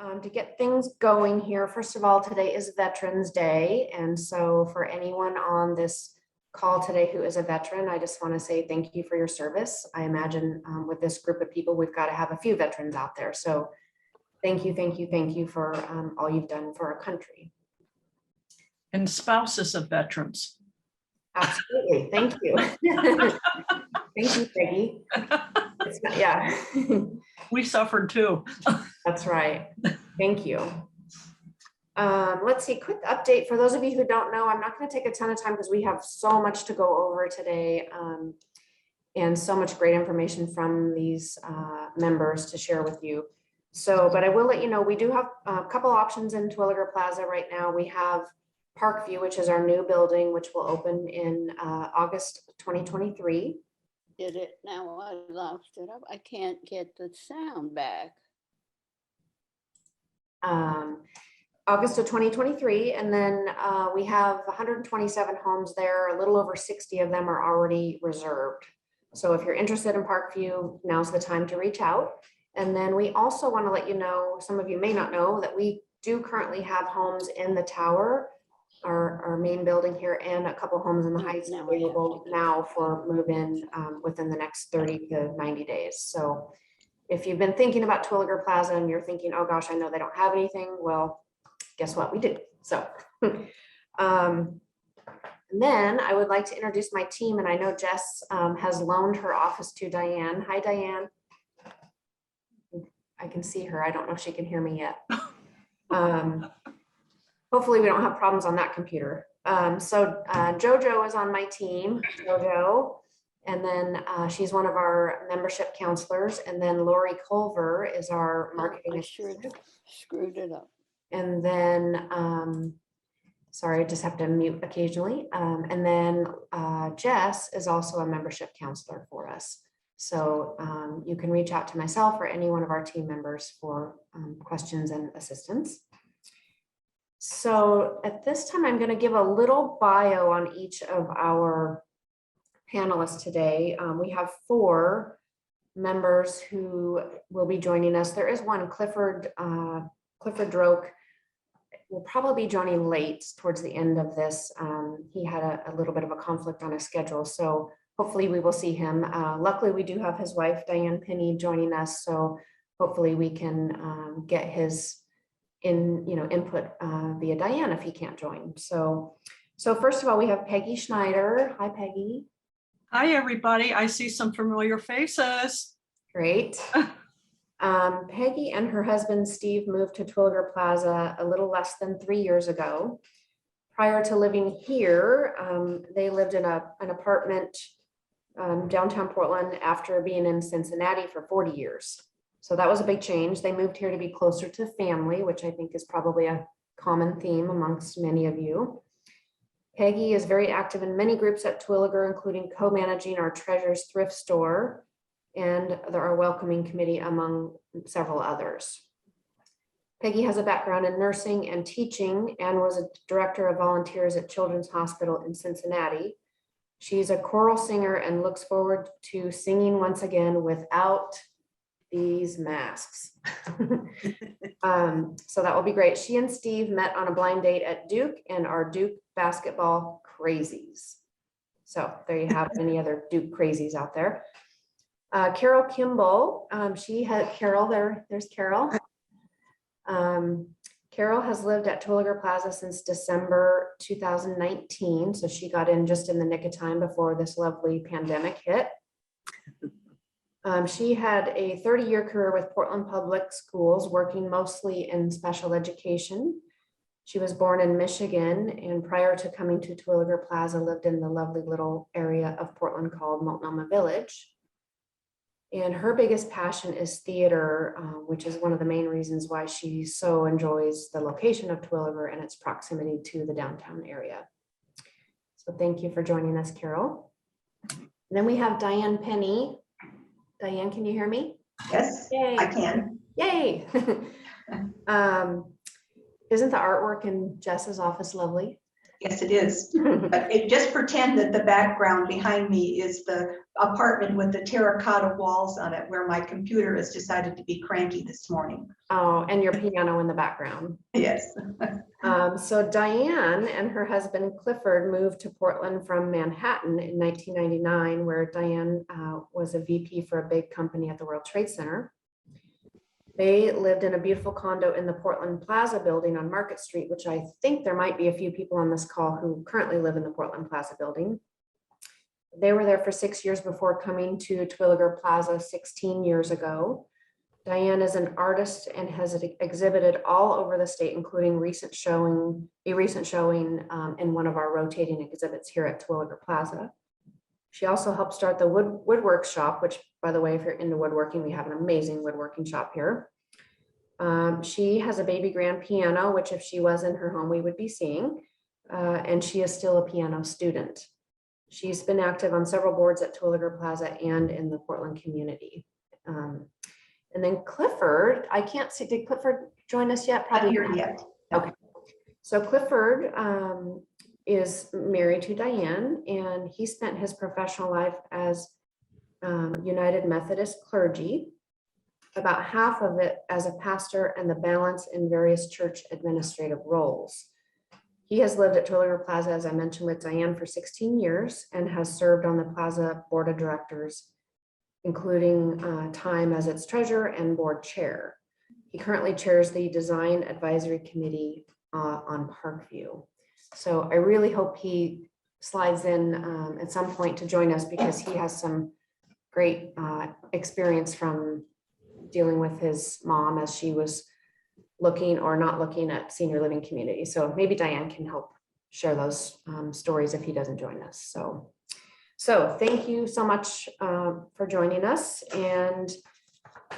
To get things going here, first of all, today is Veterans Day. And so for anyone on this call today who is a veteran, I just want to say thank you for your service. I imagine with this group of people, we've got to have a few veterans out there. So thank you, thank you, thank you for all you've done for our country. And spouses of veterans. Absolutely. Thank you. Thank you, Peggy. Yeah. We suffered too. That's right. Thank you. Let's see, quick update for those of you who don't know. I'm not going to take a ton of time because we have so much to go over today and so much great information from these members to share with you. So, but I will let you know, we do have a couple options in Terwilliger Plaza right now. We have Parkview, which is our new building, which will open in August 2023. Did it now? I lost it up. I can't get the sound back. August of 2023, and then we have 127 homes there. A little over 60 of them are already reserved. So if you're interested in Parkview, now's the time to reach out. And then we also want to let you know, some of you may not know, that we do currently have homes in the tower, our main building here, and a couple homes in the Heights available now for move-in within the next 30 to 90 days. So if you've been thinking about Terwilliger Plaza and you're thinking, oh gosh, I know they don't have anything, well, guess what, we do. So and then I would like to introduce my team, and I know Jess has loaned her office to Diane. Hi, Diane. I can see her. I don't know if she can hear me yet. Hopefully we don't have problems on that computer. So Jojo is on my team, Jojo, and then she's one of our membership counselors. And then Lori Culver is our marketing assistant. Screwed it up. And then, sorry, I just have to mute occasionally. And then Jess is also a membership counselor for us. So you can reach out to myself or any one of our team members for questions and assistance. So at this time, I'm going to give a little bio on each of our panelists today. We have 4 members who will be joining us. There is one, Clifford Droke, will probably be joining late towards the end of this. He had a little bit of a conflict on his schedule, so hopefully we will see him. Luckily, we do have his wife, Diane Penny, joining us, so hopefully we can get his input via Diane if he can't join. So first of all, we have Peggy Schneider. Hi, Peggy. Hi, everybody. I see some familiar faces. Great. Peggy and her husband, Steve, moved to Terwilliger Plaza a little less than 3 years ago. Prior to living here, they lived in an apartment downtown Portland after being in Cincinnati for 40 years. So that was a big change. They moved here to be closer to family, which I think is probably a common theme amongst many of you. Peggy is very active in many groups at Terwilliger, including co-managing our Treasures thrift store and our welcoming committee, among several others. Peggy has a background in nursing and teaching and was a director of volunteers at Children's Hospital in Cincinnati. She's a choral singer and looks forward to singing once again without these masks. So that will be great. She and Steve met on a blind date at Duke and are Duke basketball crazies. So there you have any other Duke crazies out there. Carol Kimball, there's Carol. Carol has lived at Terwilliger Plaza since December 2019. So she got in just in the nick of time before this lovely pandemic hit. She had a 30-year career with Portland Public Schools, working mostly in special education. She was born in Michigan, and prior to coming to Terwilliger Plaza, lived in the lovely little area of Portland called Multnomah Village. And her biggest passion is theater, which is one of the main reasons why she so enjoys the location of Terwilliger and its proximity to the downtown area. So thank you for joining us, Carol. And then we have Diane Penny. Diane, can you hear me? Yes, Yay. I can. Yay. Isn't the artwork in Jess's office lovely? Yes, it is. But just pretend that the background behind me is the apartment with the terracotta walls on it where my computer has decided to be cranky this morning. Oh, and your piano in the background. Yes. So Diane and her husband Clifford moved to Portland from Manhattan in 1999, where Diane was a VP for a big company at the World Trade Center. They lived in a beautiful condo in the Portland Plaza building on Market Street, which I think there might be a few people on this call who currently live in the Portland Plaza building. They were there for 6 years before coming to Terwilliger Plaza 16 years ago. Diane is an artist and has exhibited all over the state, including a recent showing in one of our rotating exhibits here at Terwilliger Plaza. She also helped start the woodwork shop, which, by the way, if you're into woodworking, we have an amazing woodworking shop here. She has a baby grand piano, which if she was in her home, we would be seeing, and she is still a piano student. She's been active on several boards at Terwilliger Plaza and in the Portland community. And then Clifford, I can't see, did Clifford join us yet? Not Probably here not. yet. Okay. So Clifford is married to Diane, and he spent his professional life as United Methodist clergy, about half of it as a pastor and the balance in various church administrative roles. He has lived at Terwilliger Plaza, as I mentioned, with Diane for 16 years and has served on the Plaza Board of Directors, including time as its treasurer and board chair. He currently chairs the Design Advisory Committee on Parkview. So I really hope he slides in at some point to join us, because he has some great experience from dealing with his mom as she was looking or not looking at senior living community. So maybe Diane can help share those stories if he doesn't join us. So thank you so much for joining us, and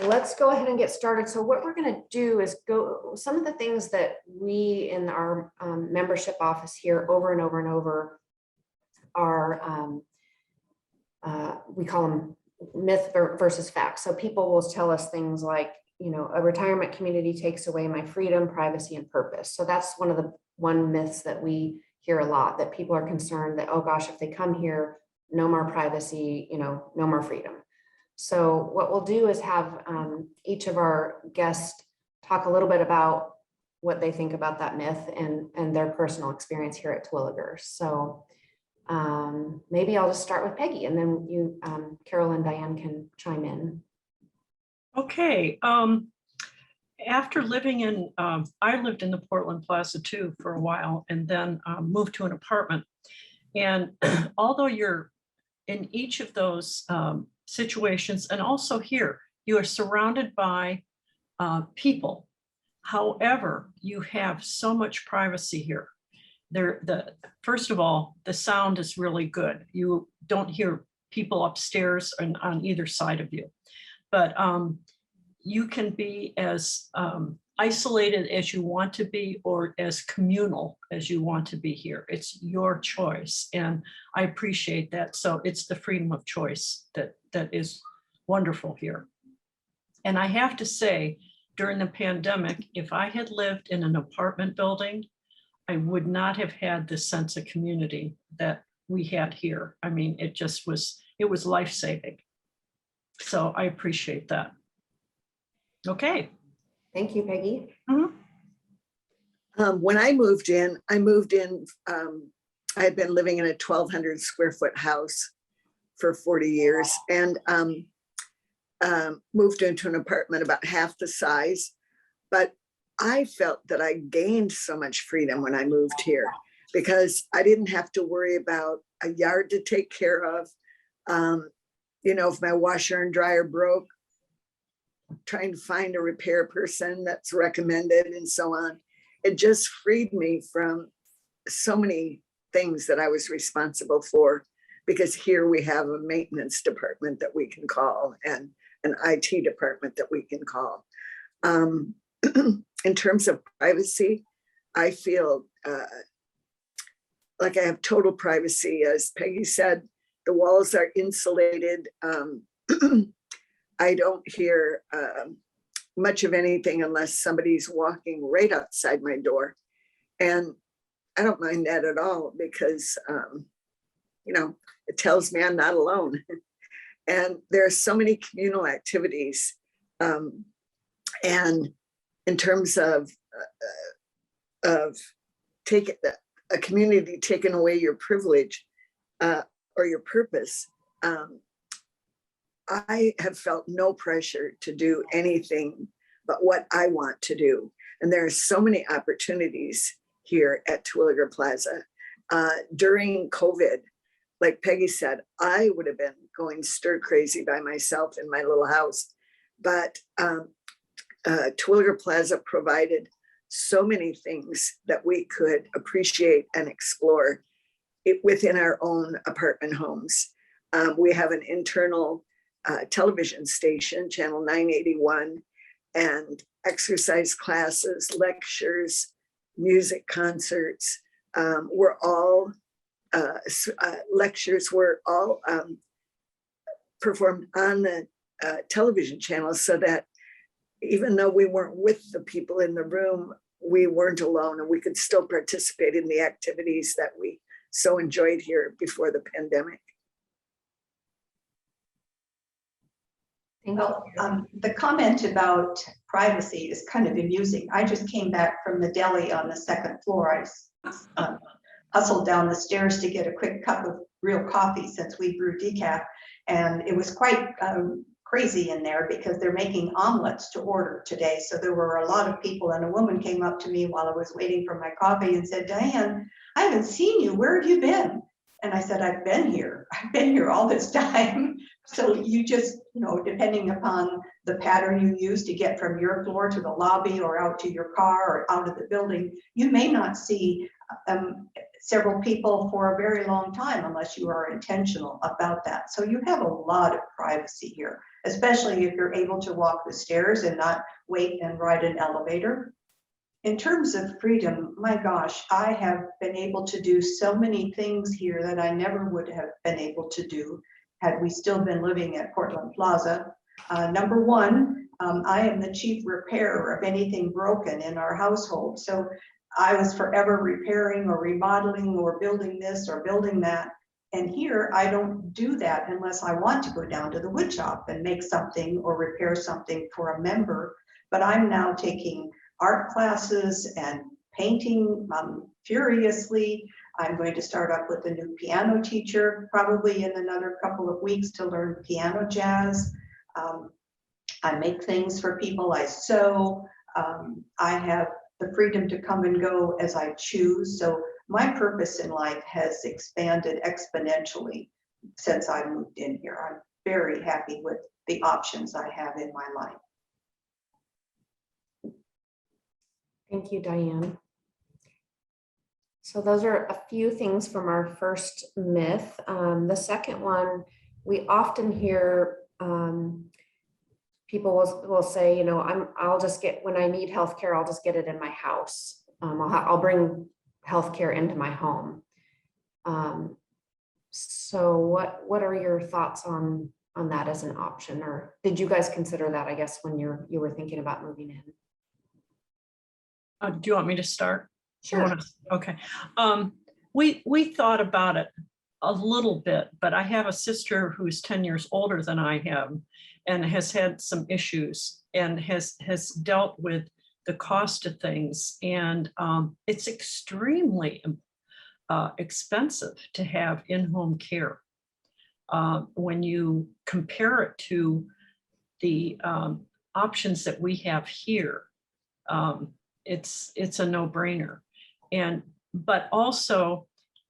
let's go ahead and get started. So what we're going to do is go some of the things that we in our membership office here over and over and over are, we call them myth versus fact. So people will tell us things like, you know, a retirement community takes away my freedom, privacy, and purpose. So that's one myths that we hear a lot, that people are concerned that, oh gosh, if they come here, no more privacy, you know, no more freedom. So what we'll do is have each of our guests talk a little bit about what they think about that myth and their personal experience here at Terwilliger. So maybe I'll just start with Peggy, and then you, Carol and Diane, can chime in. Okay. After living in, I lived in the Portland Plaza too for a while, and then moved to an apartment. And although you're in each of those situations, and also here, you are surrounded by people. However, you have so much privacy here. First of all, the sound is really good. You don't hear people upstairs and on either side of you. But you can be as isolated as you want to be, or as communal as you want to be here. It's your choice, and I appreciate that. So it's the freedom of choice that is wonderful here. And I have to say, during the pandemic, if I had lived in an apartment building, I would not have had this sense of community that we had here. I mean, it was life-saving. So I appreciate that. Okay. Thank you, Peggy. Mm-hmm. When I moved in, I had been living in a 1,200 square foot house for 40 years, and moved into an apartment about half the size. But I felt that I gained so much freedom when I moved here, because I didn't have to worry about a yard to take care of. You know, if my washer and dryer broke, trying to find a repair person that's recommended and so on. It just freed me from so many things that I was responsible for, because here we have a maintenance department that we can call and an IT department that we can call. In terms of privacy, I feel like I have total privacy. As Peggy said, the walls are insulated. I don't hear much of anything unless somebody's walking right outside my door. And I don't mind that at all because, it tells me I'm not alone. And there are so many communal activities. And in terms of taking a community taking away your privilege or your purpose, I have felt no pressure to do anything but what I want to do. And there are so many opportunities here at Terwilliger Plaza. During COVID, like Peggy said, I would have been going stir crazy by myself in my little house. But Terwilliger Plaza provided so many things that we could appreciate and explore it within our own apartment homes. We have an internal television station, channel 981, and exercise classes, lectures, music concerts. Lectures were all performed on the television channel, so that even though we weren't with the people in the room, we weren't alone, and we could still participate in the activities that we so enjoyed here before the pandemic. Well, the comment about privacy is kind of amusing. I just came back from the deli on the second floor. I hustled down the stairs to get a quick cup of real coffee since we brew decaf. And it was quite crazy in there because they're making omelets to order today. So there were a lot of people, and a woman came up to me while I was waiting for my coffee and said, "Diane, I haven't seen you. Where have you been?" And I said, I've been here all this time. So you just, depending upon the pattern you use to get from your floor to the lobby or out to your car or out of the building, you may not see several people for a very long time unless you are intentional about that. So you have a lot of privacy here, especially if you're able to walk the stairs and not wait and ride an elevator. In terms of freedom, my gosh, I have been able to do so many things here that I never would have been able to do had we still been living at Portland Plaza. Number one, I am the chief repairer of anything broken in our household. So I was forever repairing or remodeling or building this or building that. And here I don't do that unless I want to go down to the wood shop and make something or repair something for a member. But I'm now taking art classes and painting furiously. I'm going to start up with a new piano teacher, probably in another couple of weeks, to learn piano jazz. I make things for people, I sew. I have the freedom to come and go as I choose. So my purpose in life has expanded exponentially since I moved in here. I'm very happy with the options I have in my life. Thank you, Diane. So those are a few things from our first myth. The second one, we often hear people will say, I'll just get, when I need healthcare, I'll just get it in my house. I'll bring healthcare into my home. So what are your thoughts on that as an option, or did you guys consider that, I guess, when you were thinking about moving in? Do you want me to start? Sure. Okay. We thought about it a little bit, but I have a sister who's 10 years older than I am and has had some issues and has dealt with the cost of things. And it's extremely expensive to have in-home care. When you compare it to the options that we have here, it's a no-brainer. But also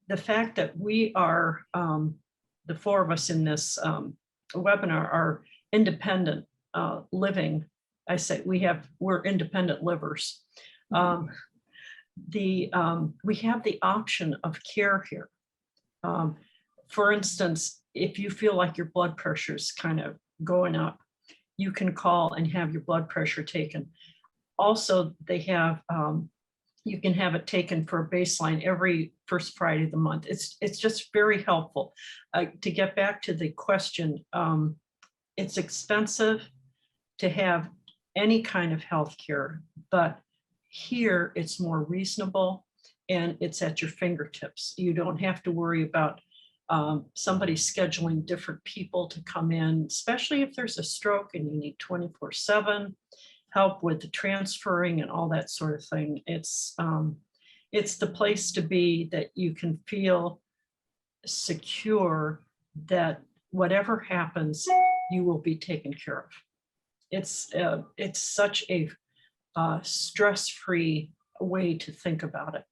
the fact that we are, the four of us in this webinar are independent living. I say we're independent livers. We have the option of care here. For instance, if you feel like your blood pressure is kind of going up, you can call and have your blood pressure taken. Also, they have, you can have it taken for a baseline every first Friday of the month. It's just very helpful. To get back to the question, it's expensive to have any kind of health care, but here it's more reasonable and it's at your fingertips. You don't have to worry about somebody scheduling different people to come in, especially if there's a stroke and you need 24/7 help with the transferring and all that sort of thing. It's the place to be, that you can feel secure that whatever happens, you will be taken care of. It's such a stress-free way to think about it.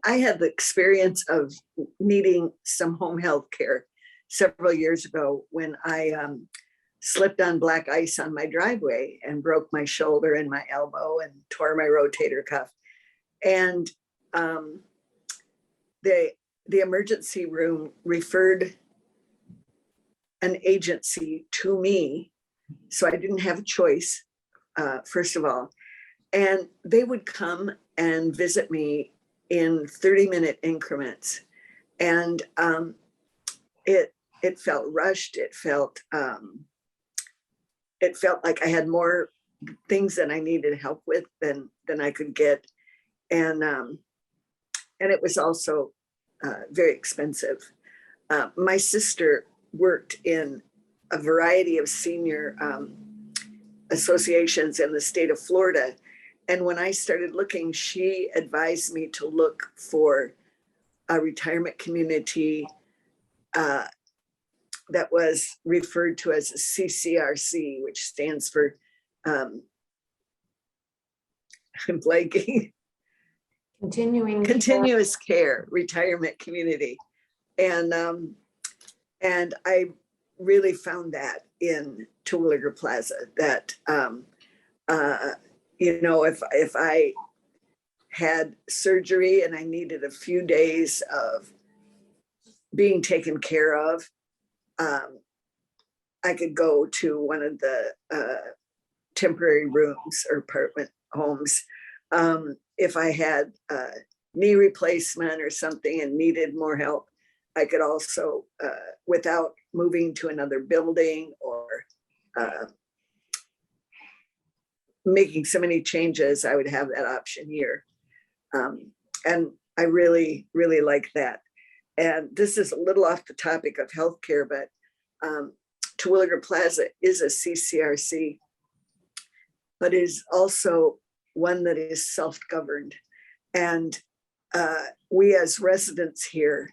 I had the experience of needing some home health care several years ago when I slipped on black ice on my driveway and broke my shoulder and my elbow and tore my rotator cuff. And the emergency room referred an agency to me, so I didn't have a choice, first of all. And they would come and visit me in 30-minute increments. And it felt rushed. It felt like I had more things that I needed help with than I could get. And it was also very expensive. My sister worked in a variety of senior associations in the state of Florida. And when I started looking, she advised me to look for a retirement community that was referred to as a CCRC, which stands for I'm blanking. Continuous care retirement community. And I really found that in Terwilliger Plaza, that if I had surgery and I needed a few days of being taken care of, I could go to one of the temporary rooms or apartment homes. If I had a knee replacement or something and needed more help, I could also, without moving to another building or making so many changes, I would have that option here. And I really, really like that. And this is a little off the topic of healthcare, but Terwilliger Plaza is a CCRC, but is also one that is self-governed. And we as residents here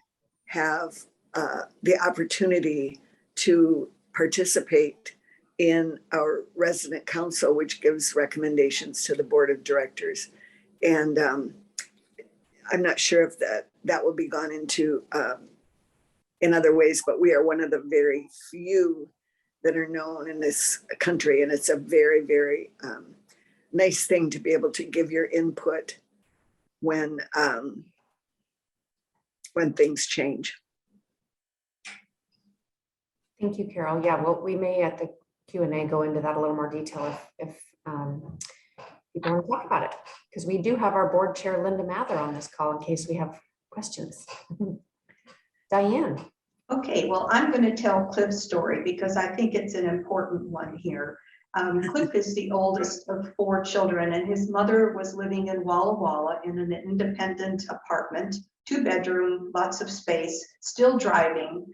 have the opportunity to participate in our resident council, which gives recommendations to the board of directors. And I'm not sure if that will be gone into in other ways, but we are one of the very few that are known in this country. And it's a very, very nice thing to be able to give your input when things change. Thank you, Carol. Yeah, well, we may at the Q&A go into that a little more detail if people want to talk about it, because we do have our board chair, Linda Mather, on this call in case we have questions. Diane. Okay, well, I'm going to tell Cliff's story because I think it's an important one here. Cliff is the oldest of 4 children, and his mother was living in Walla Walla in an independent apartment, 2-bedroom, lots of space, still driving,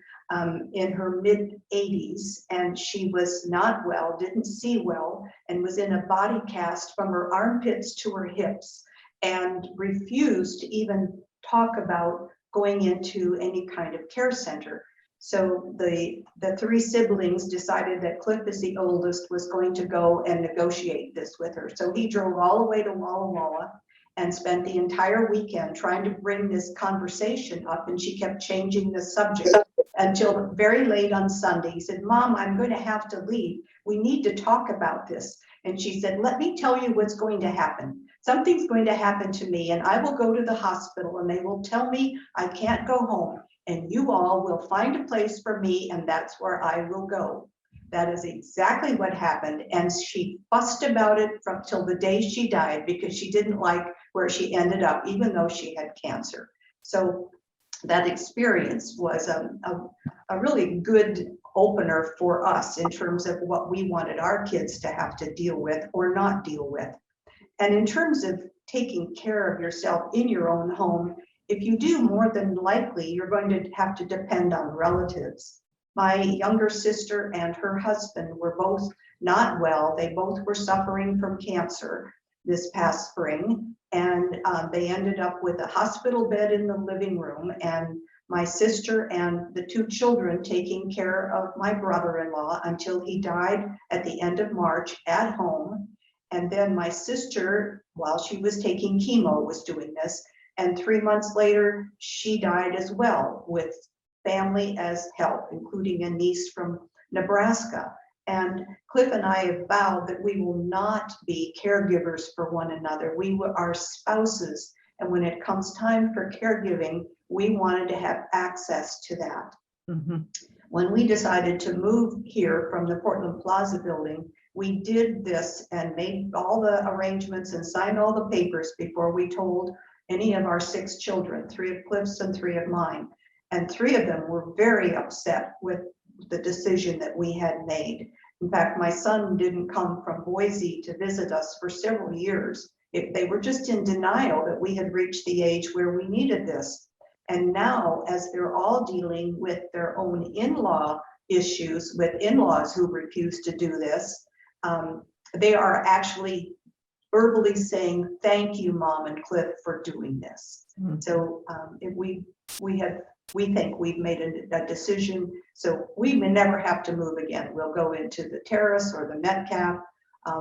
in her mid-80s, and she was not well, didn't see well, and was in a body cast from her armpits to her hips, and refused to even talk about going into any kind of care center. So the 3 siblings decided that Cliff, as the oldest, was going to go and negotiate this with her. So he drove all the way to Walla Walla and spent the entire weekend trying to bring this conversation up, and she kept changing the subject until very late on Sunday. He said, "Mom, I'm going to have to leave. We need to talk about this." And she said, "Let me tell you what's going to happen. Something's going to happen to me, and I will go to the hospital, and they will tell me I can't go home, and you all will find a place for me, and that's where I will go." That is exactly what happened. And she fussed about it from till the day she died because she didn't like where she ended up, even though she had cancer. So that experience was a really good opener for us in terms of what we wanted our kids to have to deal with or not deal with. And in terms of taking care of yourself in your own home, if you do, more than likely, you're going to have to depend on relatives. My younger sister and her husband were both not well. They both were suffering from cancer this past spring, and they ended up with a hospital bed in the living room, and my sister and the two children taking care of my brother-in-law until he died at the end of March at home. And then my sister, while she was taking chemo, was doing this. And 3 months later, she died as well, with family as help, including a niece from Nebraska. And Cliff and I have vowed that we will not be caregivers for one another. We are spouses. And when it comes time for caregiving, we wanted to have access to that. Mhm. When we decided to move here from the Portland Plaza building, we did this and made all the arrangements and signed all the papers before we told any of our 6 children, 3 of Cliff's and 3 of mine. And 3 of them were very upset with the decision that we had made. In fact, my son didn't come from Boise to visit us for several years. They were just in denial that we had reached the age where we needed this. And now, as they're all dealing with their own in-law issues with in-laws who refuse to do this, they are actually verbally saying, "Thank you, Mom and Cliff, for doing this." Mhm. So we think we've made a decision, so we may never have to move again. We'll go into the Terrace or the Metcalf.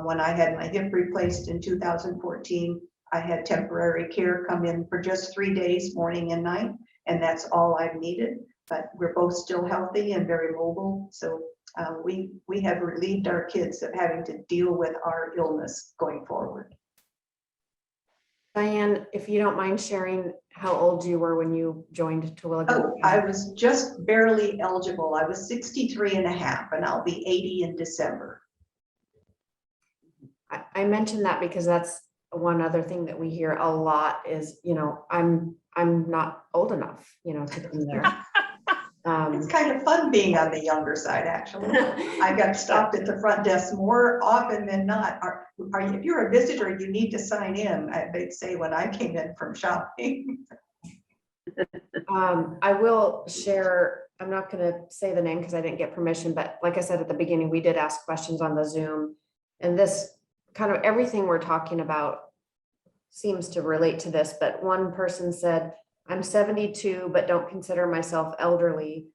When I had my hip replaced in 2014, I had temporary care come in for just 3 days, morning and night, and that's all I've needed. But we're both still healthy and very mobile, so we have relieved our kids of having to deal with our illness going forward. Diane, if you don't mind sharing how old you were when you joined Terwilliger. Oh, I was just barely eligible. I was 63 and a half, and I'll be 80 in December. I mentioned that because that's one other thing that we hear a lot is, I'm not old enough, to be there. It's kind of fun being on the younger side, actually. I got stopped at the front desk more often than not. If you're a visitor, you need to sign in, they'd say when I came in from shopping. I will share, I'm not going to say the name because I didn't get permission, but like I said at the beginning, we did ask questions on the Zoom, and this kind of everything we're talking about seems to relate to this. But one person said, "I'm 72, but don't consider myself elderly."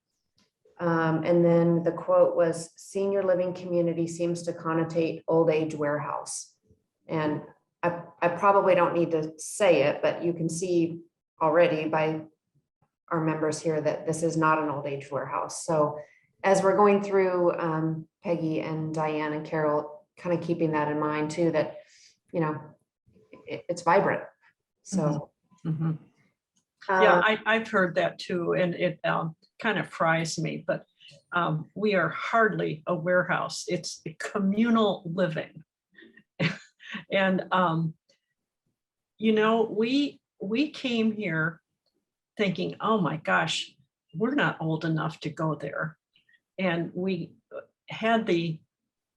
And then the quote was, "Senior living community seems to connotate old age warehouse." And I probably don't need to say it, but you can see already by our members here that this is not an old age warehouse. So as we're going through, Peggy and Diane and Carol, kind of keeping that in mind too, that, it's vibrant. So. Mhm. Yeah, I've heard that too, and it kind of fries me, but we are hardly a warehouse. It's a communal living. And, we came here thinking, oh my gosh, we're not old enough to go there. And we had the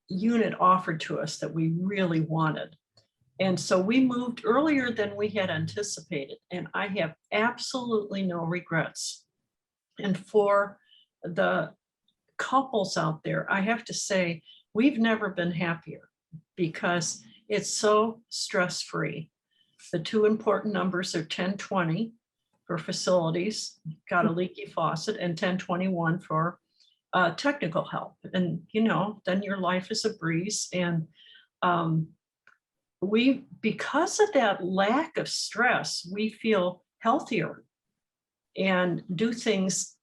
unit offered to us that we really wanted. And so we moved earlier than we had anticipated, and I have absolutely no regrets. And for the couples out there, I have to say, we've never been happier because it's so stress-free. The 2 important numbers are 1020 for facilities, got a leaky faucet, and 1021 for technical help. And, then your life is a breeze. And because of that lack of stress, we feel healthier and do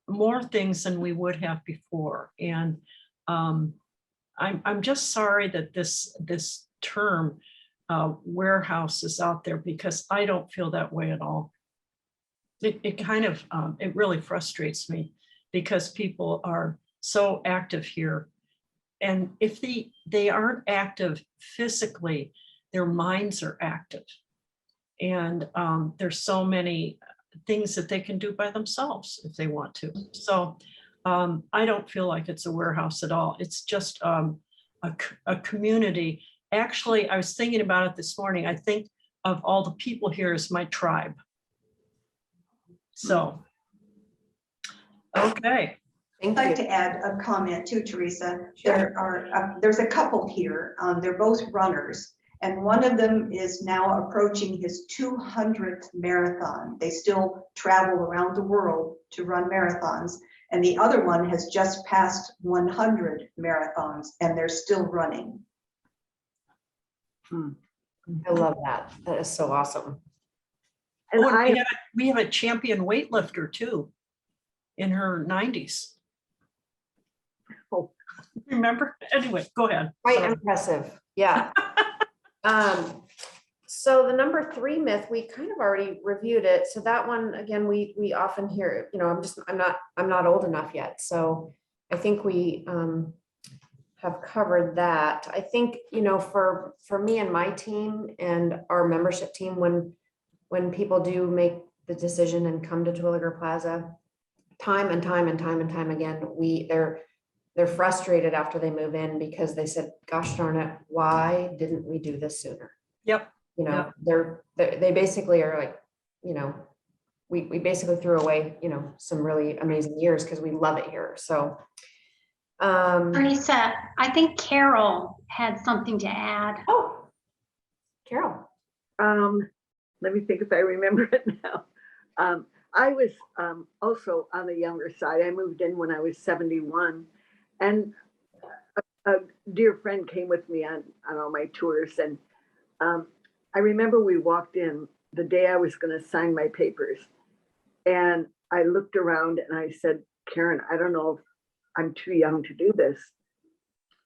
more things than we would have before. And I'm just sorry that this term warehouse is out there, because I don't feel that way at all. It kind of, it really frustrates me because people are so active here. And if they aren't active physically, their minds are active. And there's so many things that they can do by themselves if they want to. So I don't feel like it's a warehouse at all. It's just a community. Actually, I was thinking about it this morning. I think of all the people here as my tribe. So, okay. Thank I'd like you. to add a comment too, Teresa. Sure. There's a couple here. They're both runners, and one of them is now approaching his 200th marathon. They still travel around the world to run marathons, and the other one has just passed 100 marathons, and they're still running. I love that. That is so awesome. And Oh, and I, we have a champion weightlifter too, in her 90s. Oh. Remember? Anyway, go ahead. Quite Sorry. impressive. Yeah. So the number 3 myth, we kind of already reviewed it. So that one, again, we often hear, you know, I'm not old enough yet. So I think we have covered that. I think, you know, for me and my team and our membership team, when people do make the decision and come to Terwilliger Plaza, time and time again, they're frustrated after they move in because they said, gosh darn it, why didn't we do this sooner? Yep. You know, they basically are like, you know, we basically threw away, you know, some really amazing years because we love it here. So Teresa, I think Carol had something to add. oh, Carol. let me think if I remember it now. I was also on the younger side. I moved in when I was 71, and a dear friend came with me on all my tours. And I remember we walked in the day I was going to sign my papers, and I looked around and I said, Karen, I don't know if I'm too young to do this.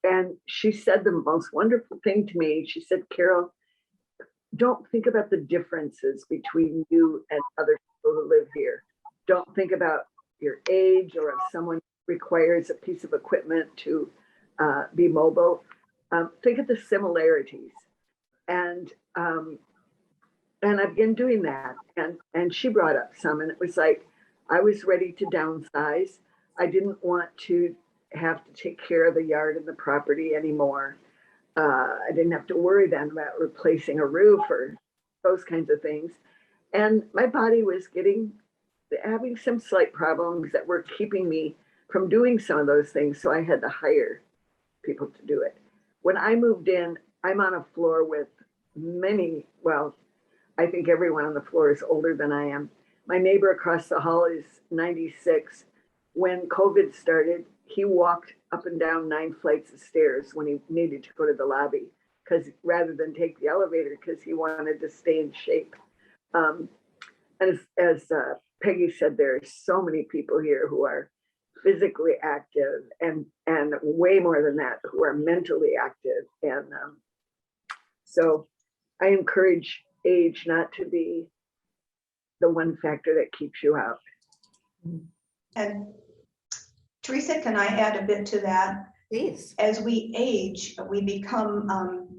And she said the most wonderful thing to me. She said, Carol, don't think about the differences between you and other people who live here. Don't think about your age or if someone requires a piece of equipment to be mobile. Think of the similarities. And I've been doing that. And she brought up some, and it was like, I was ready to downsize. I didn't want to have to take care of the yard and the property anymore. I didn't have to worry then about replacing a roof or those kinds of things. And my body was having some slight problems that were keeping me from doing some of those things. So I had to hire people to do it. When I moved in, I'm on a floor with many, well, I think everyone on the floor is older than I am. My neighbor across the hall is 96. When COVID started, he walked up and down 9 flights of stairs when he needed to go to the lobby, because rather than take the elevator, because he wanted to stay in shape. And as Peggy said, there are so many people here who are physically active and way more than that, who are mentally active. And so I encourage age not to be the one factor that keeps you out. And Teresa, can I add a bit to that? Please. As we age, we become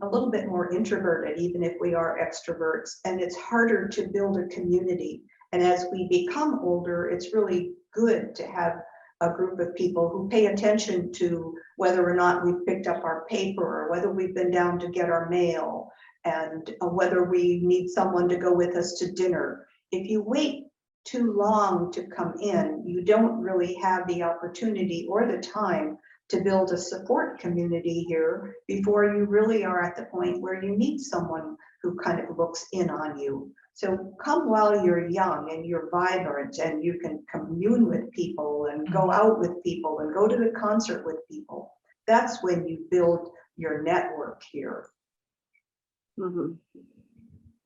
a little bit more introverted, even if we are extroverts, and it's harder to build a community. And as we become older, it's really good to have a group of people who pay attention to whether or not we've picked up our paper, or whether we've been down to get our mail, and whether we need someone to go with us to dinner. If you wait too long to come in, you don't really have the opportunity or the time to build a support community here before you really are at the point where you need someone who kind of looks in on you. So come while you're young and you're vibrant and you can commune with people and go out with people and go to the concert with people. That's when you build your network here. Mm-hmm.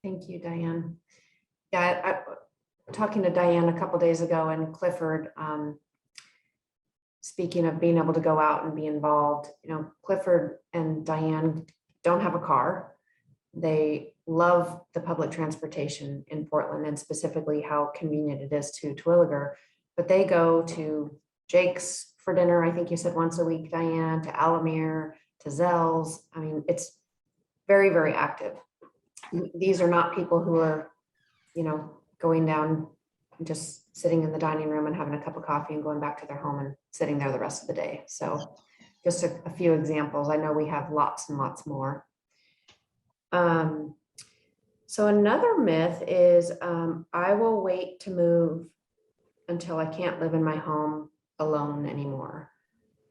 Thank you, Diane. Yeah, I talking to Diane a couple days ago, and Clifford, speaking of being able to go out and be involved, you know, Clifford and Diane don't have a car. They love the public transportation in Portland, and specifically how convenient it is to Terwilliger. But they go to Jake's for dinner, I think you said once a week, Diane, to Alamere, to Zell's. I mean, it's very, very active. These are not people who are, you know, going down just sitting in the dining room and having a cup of coffee and going back to their home and sitting there the rest of the day. So just a few examples. I know we have lots and lots more. So another myth is I will wait to move until I can't live in my home alone anymore.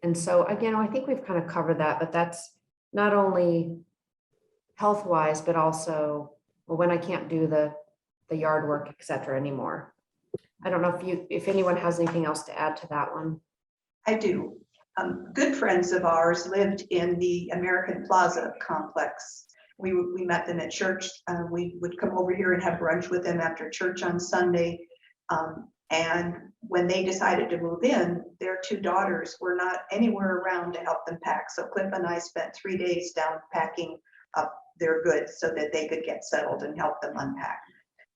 And so again, I think we've kind of covered that, but that's not only health-wise, but also, well, when I can't do the yard work, et cetera, anymore. I don't know if anyone has anything else to add to that one. I do. Good friends of ours lived in the American Plaza complex. We met them at church. We would come over here and have brunch with them after church on Sunday. And when they decided to move in, their two daughters were not anywhere around to help them pack. So Cliff and I spent 3 days down packing up their goods so that they could get settled and help them unpack.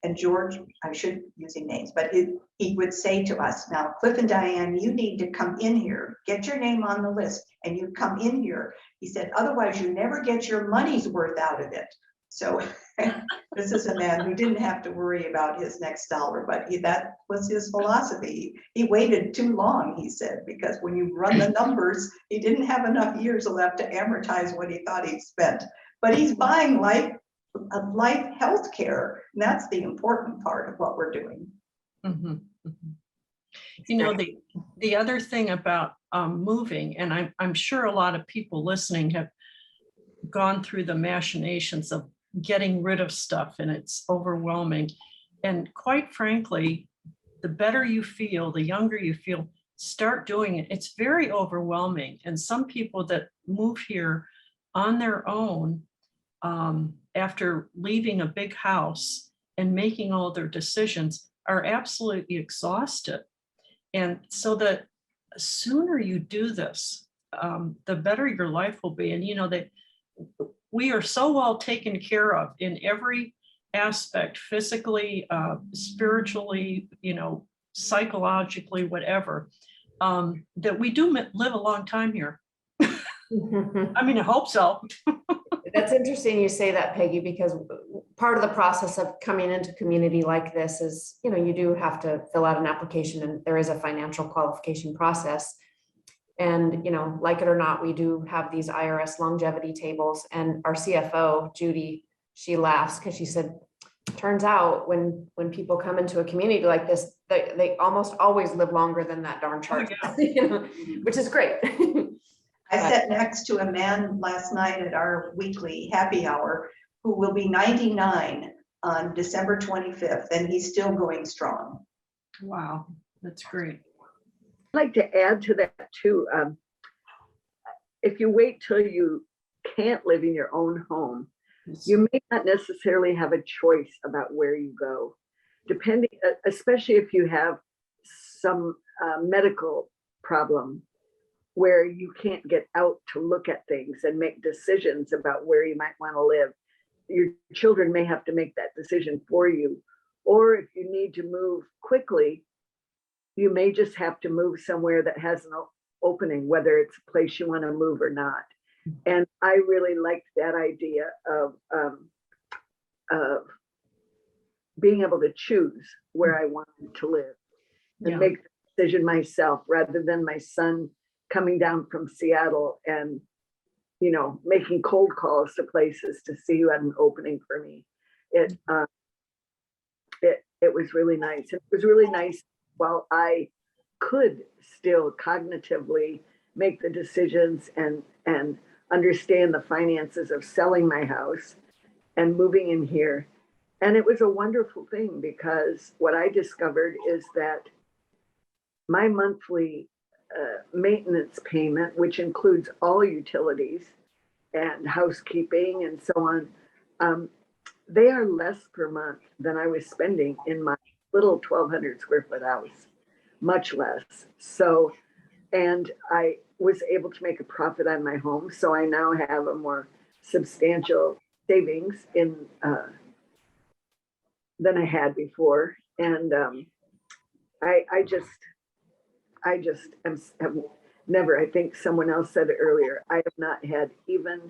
And George, I shouldn't using names, but he would say to us, now, Cliff and Diane, you need to come in here, get your name on the list, and you come in here. He said, otherwise you never get your money's worth out of it. So this is a man who didn't have to worry about his next dollar, but that was his philosophy. He waited too long, he said, because when you run the numbers, he didn't have enough years left to amortize what he thought he'd spent. But he's buying life health care. And that's the important part of what we're doing. Mhm, mhm. You know, the other thing about moving, and I'm sure a lot of people listening have gone through the machinations of getting rid of stuff, and it's overwhelming. And quite frankly, the better you feel, the younger you feel, start doing it. It's very overwhelming. And some people that move here on their own, after leaving a big house and making all their decisions, are absolutely exhausted. And so the sooner you do this, the better your life will be. And you know that we are so well taken care of in every aspect, physically, spiritually, you know, psychologically, whatever, that we do live a long time here. I mean, I hope so. That's interesting you say that, Peggy, because part of the process of coming into community like this is, you know, you do have to fill out an application, and there is a financial qualification process. And, you know, like it or not, we do have these IRS longevity tables, and our CFO, Judy, she laughs because she said, turns out when people come into a community like this, they almost always live longer than that darn chart, you know, which is great. I sat next to a man last night at our weekly happy hour who will be 99 on December 25th, and he's still going strong. Wow, that's great. I'd like to add to that too. If you wait till you can't live in your own home, you may not necessarily have a choice about where you go, depending, especially if you have some medical problem where you can't get out to look at things and make decisions about where you might want to live. Your children may have to make that decision for you. Or if you need to move quickly, you may just have to move somewhere that has an opening, whether it's a place you want to move or not. And I really liked that idea of being able to choose where I wanted to live and make the decision myself, rather than my son coming down from Seattle and, you know, making cold calls to places to see who had an opening for me. It was really nice. It was really nice while I could still cognitively make the decisions and understand the finances of selling my house and moving in here. And it was a wonderful thing, because what I discovered is that my monthly maintenance payment, which includes all utilities and housekeeping and so on, they are less per month than I was spending in my little 1,200 square foot house, much less. So, and I was able to make a profit on my home. So I now have a more substantial savings in than I had before. And I just have never, I think someone else said it earlier, I have not had even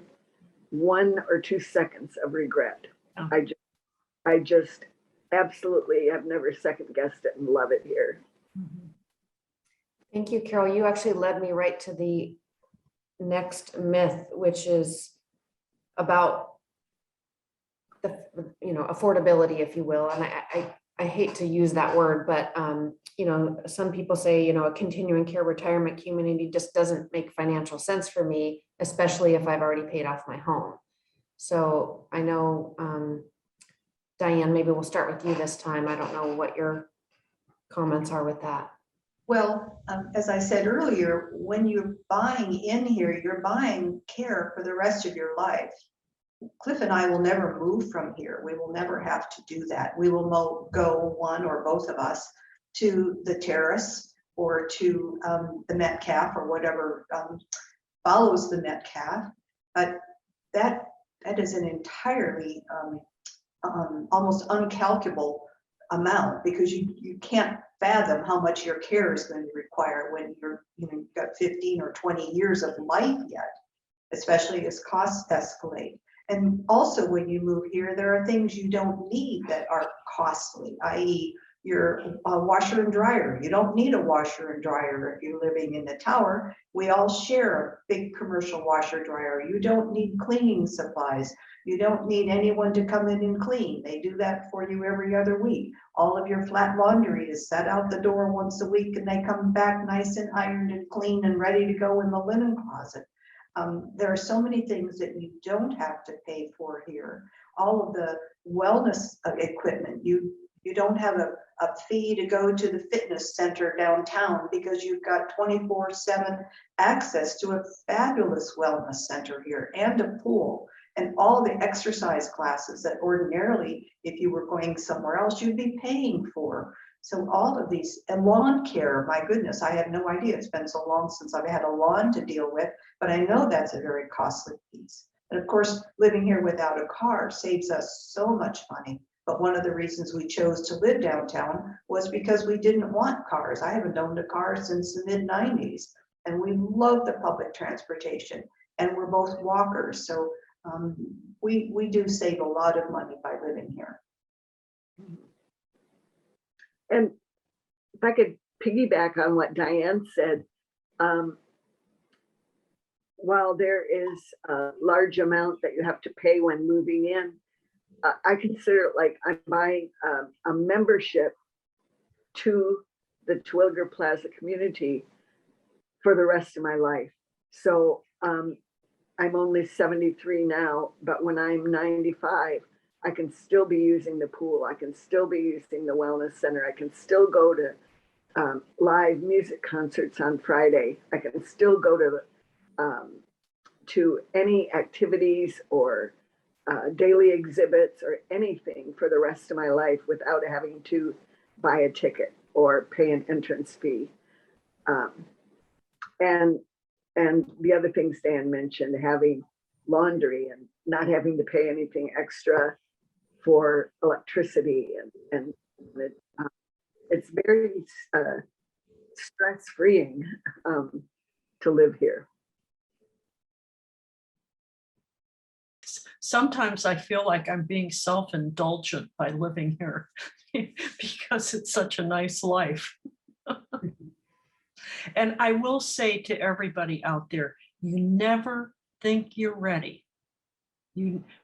1 or 2 seconds of regret. Oh. I just absolutely, I've never second guessed it and love it here. Thank you, Carol. You actually led me right to the next myth, which is about the, affordability, if you will. And I hate to use that word, but, some people say, a continuing care retirement community just doesn't make financial sense for me, especially if I've already paid off my home. So I know, Diane, maybe we'll start with you this time. I don't know what your comments are with that. Well, as I said earlier, when you're buying in here, you're buying care for the rest of your life. Cliff and I will never move from here. We will never have to do that. We will go, one or both of us, to the terrace or to the Metcalf or whatever follows the Metcalf. But that is an entirely almost uncalculable amount, because you can't fathom how much your care is going to require when you've got 15 or 20 years of life yet, especially as costs escalate. And also when you move here, there are things you don't need that are costly, i.e. your washer and dryer. You don't need a washer and dryer if you're living in the tower. We all share a big commercial washer dryer. You don't need cleaning supplies. You don't need anyone to come in and clean. They do that for you every other week. All of your flat laundry is set out the door once a week, and they come back nice and ironed and clean and ready to go in the linen closet. There are so many things that you don't have to pay for here. All of the wellness equipment, you don't have a fee to go to the fitness center downtown, because you've got 24/7 access to a fabulous wellness center here and a pool and all the exercise classes that ordinarily, if you were going somewhere else, you'd be paying for. So all of these, and lawn care, my goodness, I had no idea. It's been so long since I've had a lawn to deal with, but I know that's a very costly piece. And of course, living here without a car saves us so much money. But one of the reasons we chose to live downtown was because we didn't want cars. I haven't owned a car since the mid-90s, and we love the public transportation, and we're both walkers. So we do save a lot of money by living here. And if I could piggyback on what Diane said, while there is a large amount that you have to pay when moving in, I consider it like I'm buying a membership to the Terwilliger Plaza community for the rest of my life. So I'm only 73 now, but when I'm 95, I can still be using the pool. I can still be using the wellness center. I can still go to live music concerts on Friday. I can still go to any activities or daily exhibits or anything for the rest of my life without having to buy a ticket or pay an entrance fee. And the other things Dan mentioned, having laundry and not having to pay anything extra for electricity, and it's very stress-freeing to live here. Sometimes I feel like I'm being self-indulgent by living here because it's such a nice life. And I will say to everybody out there, you never think you're ready.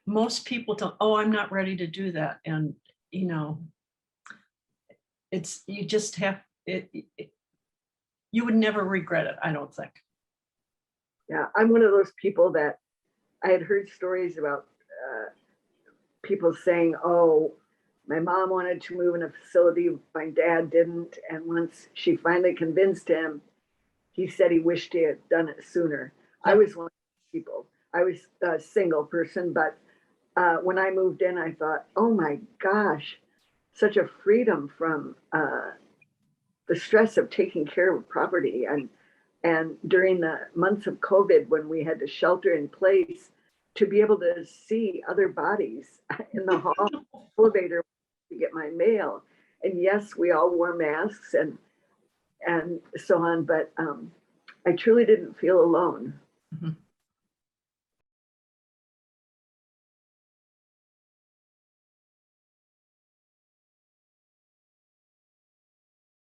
Most people don't, oh, I'm not ready to do that. And, you just have it. You would never regret it, I don't think. Yeah, I'm one of those people that I had heard stories about people saying, oh, my mom wanted to move in a facility, my dad didn't. And once she finally convinced him, he said he wished he had done it sooner. I was one of those people. I was a single person, but when I moved in, I thought, oh my gosh, such a freedom from the stress of taking care of property. And during the months of COVID, when we had to shelter in place, to be able to see other bodies in the hall elevator to get my mail. And yes, we all wore masks and so on, but I truly didn't feel alone. Mm-hmm.